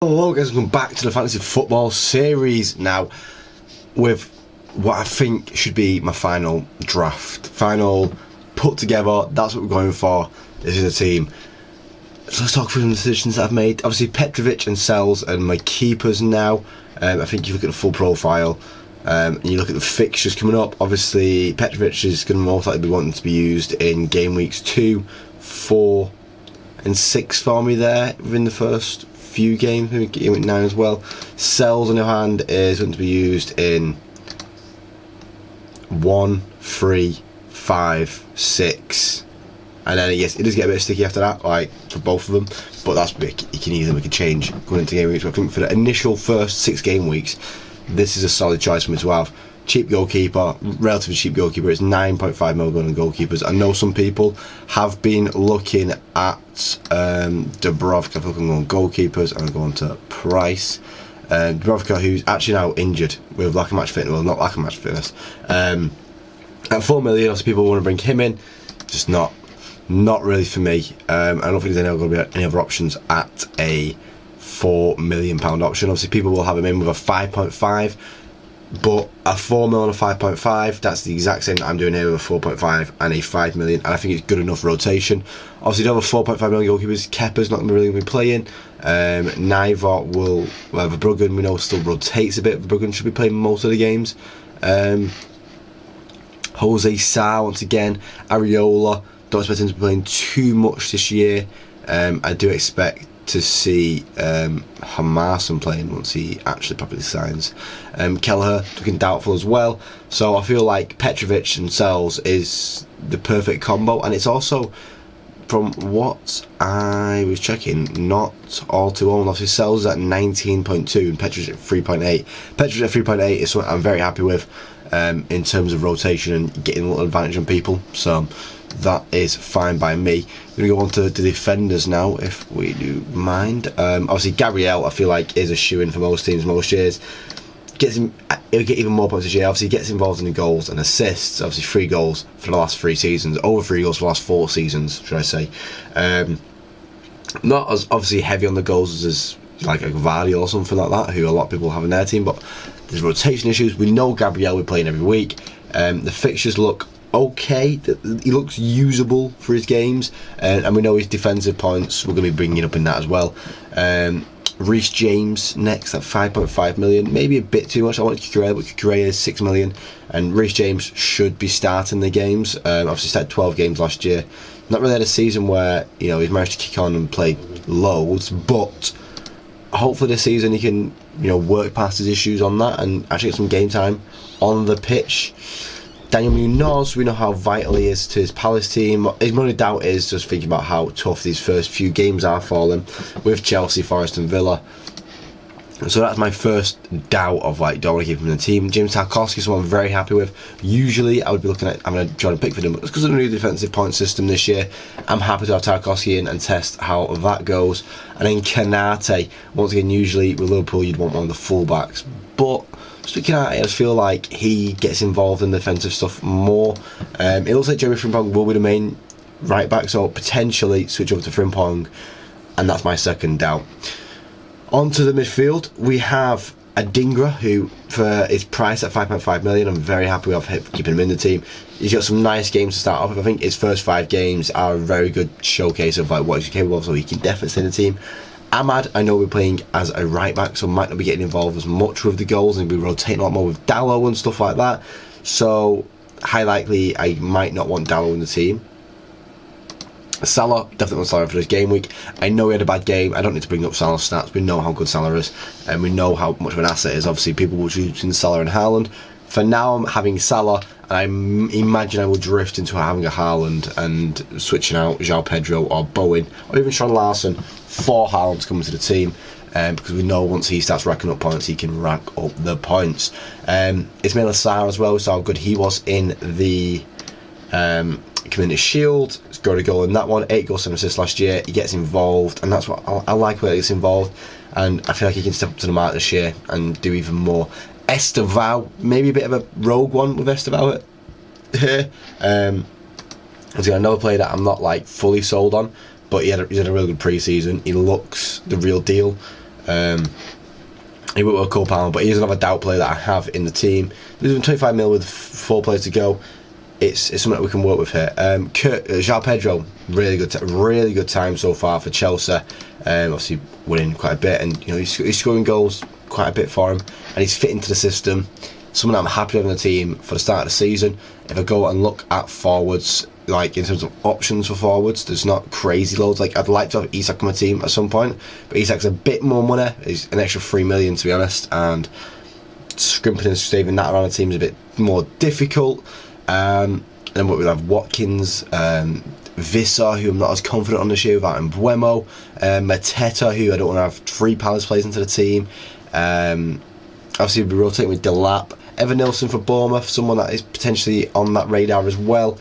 Hello guys, welcome back to the Fantasy Football series now with what I think should be my final draft. Final put together, that's what we're going for. This is a team. So let's talk through the decisions that I've made. Obviously Petrovic and Sells and my keepers now. I think you look at the full profile and you look at the fixtures coming up. Obviously Petrovic is going to most likely be wanting to be used in game weeks 2, 4 and 6 for me there within the first few games, maybe game week 9 as well. Sells on the other hand is going to be used in 1, 3, 5, 6, and then it does get a bit sticky after that, like for both of them. But that's big. You can easily make a change going into game weeks. But I think for the initial first 6 game weeks, this is a solid choice for me to have. Cheap goalkeeper, relatively cheap goalkeeper. It's 9.5 mil going on goalkeepers. I know some people have been looking at Dubrovka. I'm looking on goalkeepers and I'm going to price. Dubrovka, who's actually now injured with lack of match fitness. Well, not lack of match fitness. At 4 million, obviously people want to bring him in. Just not really for me. I don't think there's going to be any other options at a £4 million option. Obviously people will have him in with a 5.5. But a 4 million and a 5.5, that's the exact same that I'm doing here with a 4.5 and a 5 million, and I think it's good enough rotation. Obviously, don't have a 4.5 million goalkeepers. Kepa's not really going to be playing. Nivot will have Verbruggen, we know, still rotates a bit. Verbruggen should be playing most of the games. Jose Sa, once again. Areola, don't expect him to be playing too much this year. I do expect to see Hamarson playing once he actually properly signs. Kelleher looking doubtful as well, so I feel like Petrovic and Sells is the perfect combo, and it's also, from what I was checking, not all too old. Obviously Sells is at 19.2 and Petrovic at 3.8. Petrovic at 3.8 is something I'm very happy with in terms of rotation and getting a little advantage on people, so that is fine by me. We're going to go on to the defenders now, if we do mind. Obviously Gabriel, I feel like, is a shoe-in for most teams most years. He'll get even more points this year. Obviously he gets involved in the goals and assists. Obviously 3 goals for the last 3 seasons, over 3 goals for the last 4 seasons, should I say. Not as obviously heavy on the goals as like a Vardy or something like that, who a lot of people have in their team, but there's rotation issues. We know Gabriel we're playing every week. The fixtures look okay, he looks usable for his games, and we know his defensive points we're going to be bringing up in that as well. Reece James next at 5.5 million, maybe a bit too much. I want Cucurella, but Cucurella is 6 million, and Reece James should be starting the games. Obviously started 12 games last year, not really had a season where he's managed to kick on and play loads, but hopefully this season he can work past his issues on that and actually get some game time on the pitch. Daniel Munoz, we know how vital he is to his Palace team. His only doubt is just thinking about how tough these first few games are for them with Chelsea, Forest and Villa. So that's my first doubt of don't want to keep him in the team. James Tarkowski is someone I'm very happy with. Usually I would be looking at having a Jordan Pickford in, but it's because of the new defensive point system this year. I'm happy to have Tarkowski in and test how that goes. And then Kanate, once again, usually with Liverpool you'd want one of the full-backs, but speaking of, I just feel like he gets involved in the defensive stuff more. It looks like Jeremy Frimpong will be the main right back, so potentially switch over to Frimpong, and that's my second doubt. On to the midfield, we have Adingra, who for his price at 5.5 million, I'm very happy with keeping him in the team. He's got some nice games to start off with. I think his first 5 games are a very good showcase of what he's capable of, so he can definitely stay in the team. Ahmad, I know we're playing as a right back, so might not be getting involved as much with the goals, and be rotating a lot more with Dalot and stuff like that. So high likely I might not want Dalot in the team. Salah, definitely want Salah for this game week. I know he had a bad game. I don't need to bring up Salah's stats. We know how good Salah is, and we know how much of an asset is. Obviously people will choose between Salah and Haaland. For now I'm having Salah, and I imagine I will drift into having a Haaland and switching out João Pedro or Bowen or even Sean Larson for Haaland to come into the team, because we know once he starts racking up points he can rack up the points. Ismail Assar as well, so how good he was in the Community Shield. He's got a goal in that one, 8 goals, 7 assists last year. He gets involved, and that's what I like where he gets involved, and I feel like he can step up to the mark this year and do even more. Estevao, maybe a bit of a rogue one with Estevao here. He's got another player that I'm not fully sold on, but he's had a really good pre-season. He looks the real deal. He went with Cole Palmer, but he's another doubt player that I have in the team. There's 25 mil with 4 players to go. It's something that we can work with here. João Pedro, really good time so far for Chelsea. Obviously winning quite a bit, and he's scoring goals quite a bit for him, and he's fit into the system. Someone that I'm happy with in the team for the start of the season. If I go and look at forwards, like in terms of options for forwards, there's not crazy loads. Like I'd like to have Isak on my team at some point, but Isak's a bit more money. He's an extra 3 million to be honest, and scrimping and saving that around the team is a bit more difficult. And then we'll have Watkins, Visser, who I'm not as confident on this year without Mbeumo, Mateta, who I don't want to have 3 Palace players into the team. Obviously we'll be rotating with Delap, Evan Nilsson for Bournemouth, someone that is potentially on that radar as well.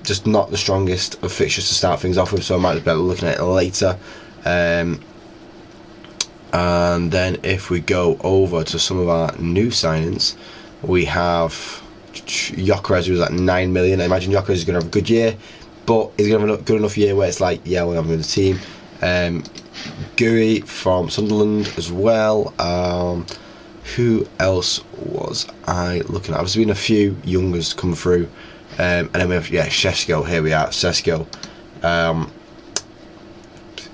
Just not the strongest of fixtures to start things off with, so I might be looking at it later. And then if we go over to some of our new signings, we have Gyökeres, who was at 9 million. I imagine Gyökeres is going to have a good year, but he's going to have a good enough year where it's like, yeah, we'll have him in the team. Gui from Sunderland as well. Who else was I looking at? I've seen a few youngers come through. And then we have, Šeško, here we are, Šeško.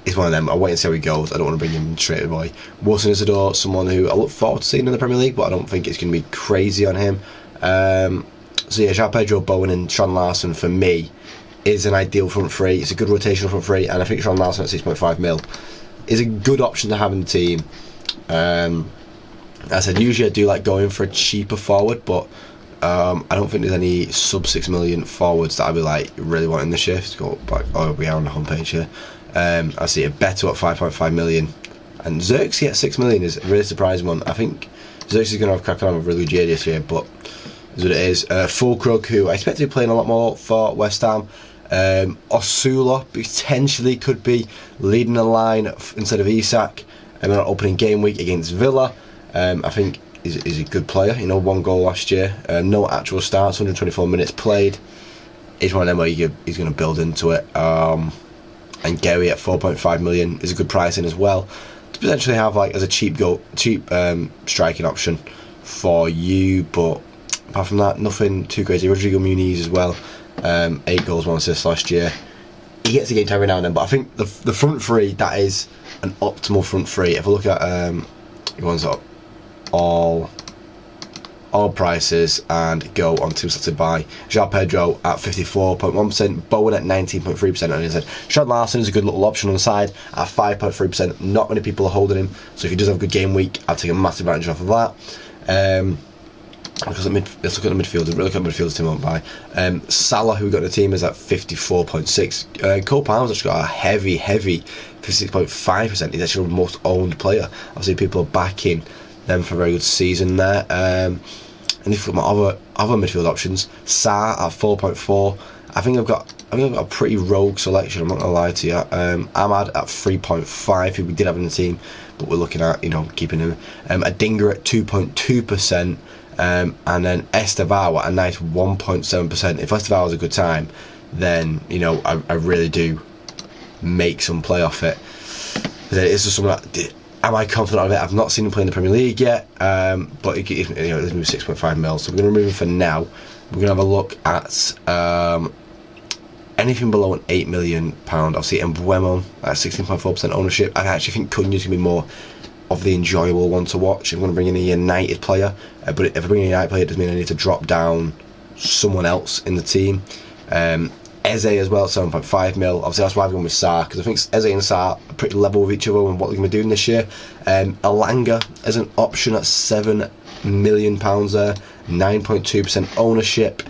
He's one of them. I'll wait and see how he goes. I don't want to bring him straight away. Wilson Isidore, someone who I look forward to seeing in the Premier League, but I don't think it's going to be crazy on him. João Pedro, Bowen and Sean Larson for me is an ideal front three. It's a good rotational front three, and I think Sean Larson at 6.5 mil is a good option to have in the team. As I said, usually I do like going for a cheaper forward, but I don't think there's any sub 6 million forwards that I'd be like really wanting this year. Let's go back. Oh, we are on the homepage here. I see a Beto at 5.5 million, and Xerxes at 6 million is a really surprising one. I think Xerxes is going to have cracking on a really good year this year, but is what it is. Fulkrug, who I expect to be playing a lot more for West Ham. Osula potentially could be leading the line instead of Isak. On opening game week against Villa. I think he's a good player. 1 goal last year. No actual starts, 124 minutes played. He's one of them where he's going to build into it. And Gary at 4.5 million is a good pricing as well to potentially have like as a cheap striking option for you. But apart from that, nothing too crazy. Rodrigo Muniz as well. 8 goals, 1 assist last year. He gets a game time every now and then, but I think the front three, that is an optimal front three. If I look at the ones that all prices and go on teams to buy, João Pedro at 54.1%, Bowen at 19.3%, and as I said, Sean Larson is a good little option on the side at 5.3%. Not many people are holding him, so if he does have a good game week, I'll take a massive advantage off of that. Let's look at the midfield. Really look at the midfield team on buy. Salah, who we got in the team, is at 54.6. Cole Palmer's actually got a heavy 56.5%. He's actually the most owned player. Obviously, people are backing them for a very good season there. And if you look at my other midfield options, Sa at 4.4. I think I've got a pretty rogue selection. I'm not gonna lie to you. Ahmad at 3.5, who we did have in the team, but we're looking at keeping him. Adingra at 2.2%. And then Estevao at a nice 1.7%. If Estevao has a good time, then I really do make some play off it. It's just something that, am I confident of it? I've not seen him play in the Premier League yet, but it gives me 6.5 mil. So we're going to remove him for now. We're going to have a look at anything below an £8 million. Obviously, Mbeumo at 16.4% ownership. I actually think Cunha's going to be more of the enjoyable one to watch. I'm going to bring in a United player, but if I bring in a United player, it does mean I need to drop down someone else in the team. Eze as well, 7.5 mil. Obviously, that's why I've gone with Sarr, because I think Eze and Sarr are pretty level with each other and what they're going to be doing this year. Alanga as an option at £7 million there, 9.2% ownership.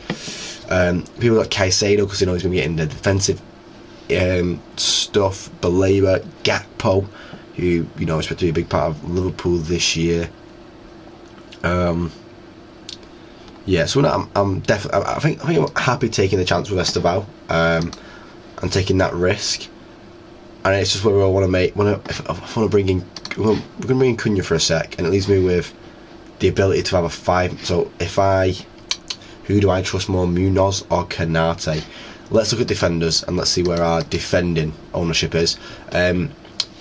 People like Caicedo, because he's going to be getting the defensive stuff. Baleba, Gakpo, who expect to be a big part of Liverpool this year. So I'm definitely. I think I'm happy taking the chance with Estevao, and taking that risk. And it's just where I want to make. If I want to bring in, we're going to bring in Cunha for a sec, and it leaves me with the ability to have a 5. So who do I trust more, Munoz or Canate? Let's look at defenders and let's see where our defending ownership is.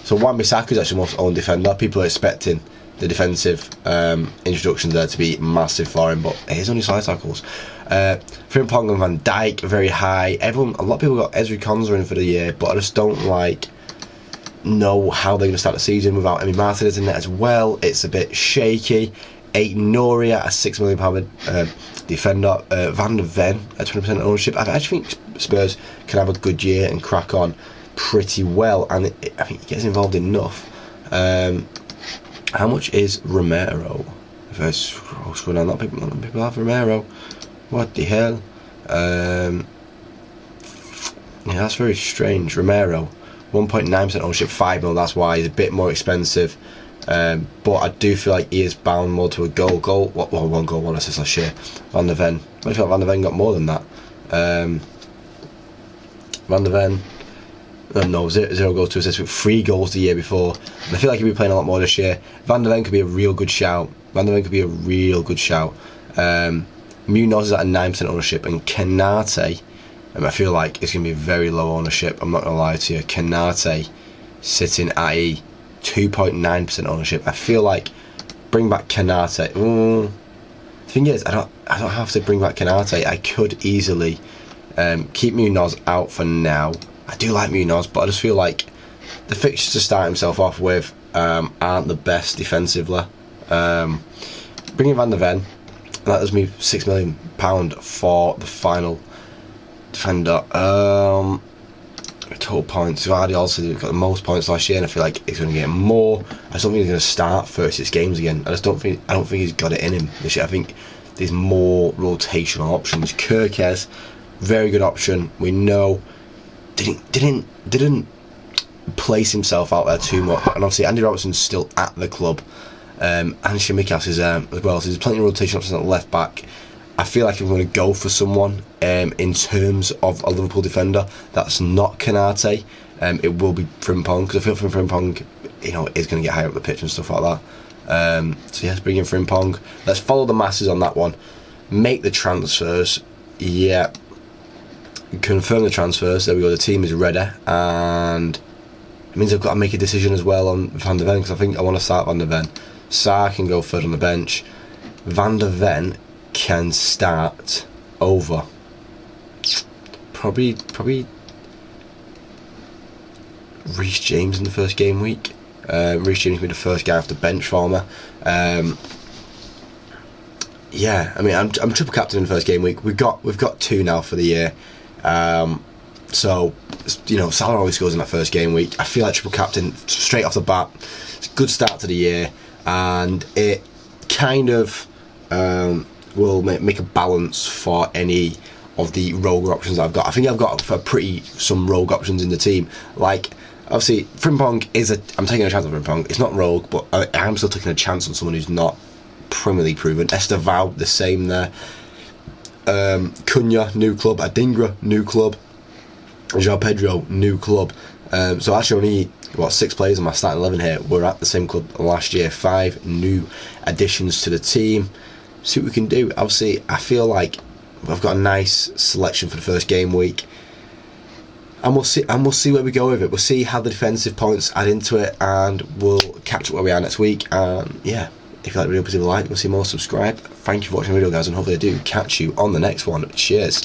So Wan-Bissaka is actually the most owned defender. People are expecting the defensive introduction there to be massive for him, but he's only side tackles. Frimpong and Van Dijk very high. A lot of people got Ezri Konsa in for the year, but I just don't know how they're going to start the season without Emi Martinez in there as well. It's a bit shaky. Noria, a £6 million defender. Van der Ven at 20% ownership. I actually think Spurs can have a good year and crack on pretty well, and I think he gets involved enough. How much is Romero? If I scroll down, not people have Romero. What the hell? Yeah, that's very strange. Romero, 1.9% ownership, 5 mil. That's why he's a bit more expensive. But I do feel like he is bound more to a goal. One goal, 1 assist last year. Van der Ven. I feel like Van der Ven got more than that. Van der Ven. No, 0 goals, 2 assists with 3 goals the year before. And I feel like he'll be playing a lot more this year. Van der Ven could be a real good shout. Munoz is at a 9% ownership, and Kanate, I feel like it's going to be very low ownership. I'm not going to lie to you. Kanate sitting at a 2.9% ownership. I feel like bring back Kanate. The thing is, I don't have to bring back Kanate. I could easily keep Munoz out for now. I do like Munoz, but I just feel like the fixtures to start himself off with aren't the best defensively. Bringing Van der Ven, that was me £6 million for the final defender. Total points. Vardy also got the most points last year, and I feel like he's going to get more. I just don't think he's going to start 36 games again. I don't think he's got it in him this year. I think there's more rotational options. Kirkes, very good option. We know didn't place himself out there too much, and obviously Andy Robertson's still at the club. And Shimikas is as well, so there's plenty of rotation options at left back. I feel like if I'm going to go for someone in terms of a Liverpool defender that's not Kanate, it will be Frimpong, because I feel Frimpong, is going to get higher up the pitch and stuff like that. So yes, bring in Frimpong. Let's follow the masses on that one. Make the transfers. Yeah. Confirm the transfers. There we go. The team is ready, and it means I've got to make a decision as well on Van der Ven, because I think I want to start Van der Ven. Sarr can go third on the bench. Van der Ven can start over probably Reece James in the first game week. Reece James will be the first guy off the bench for me. Yeah, I mean, I'm triple captain in the first game week. We've got 2 now for the year. So Salah always scores in that first game week. I feel like triple captain straight off the bat. It's a good start to the year, and it kind of will make a balance for any of the rogue options I've got. I think I've got some rogue options in the team. Like, obviously, Frimpong I'm taking a chance on Frimpong. It's not rogue, but I am still taking a chance on someone who's not Premier League proven. Estevao, the same there. Cunha, new club. Adingra, new club. João Pedro, new club. So actually only 6 players in my starting 11 here were at the same club last year. 5 new additions to the team. See what we can do. Obviously, I feel like I've got a nice selection for the first game week, and we'll see where we go with it. We'll see how the defensive points add into it, and we'll catch up where we are next week. And yeah, if you like the video, please leave a like. We'll see more. Subscribe. Thank you for watching the video, guys, and hopefully I do catch you on the next one. Cheers.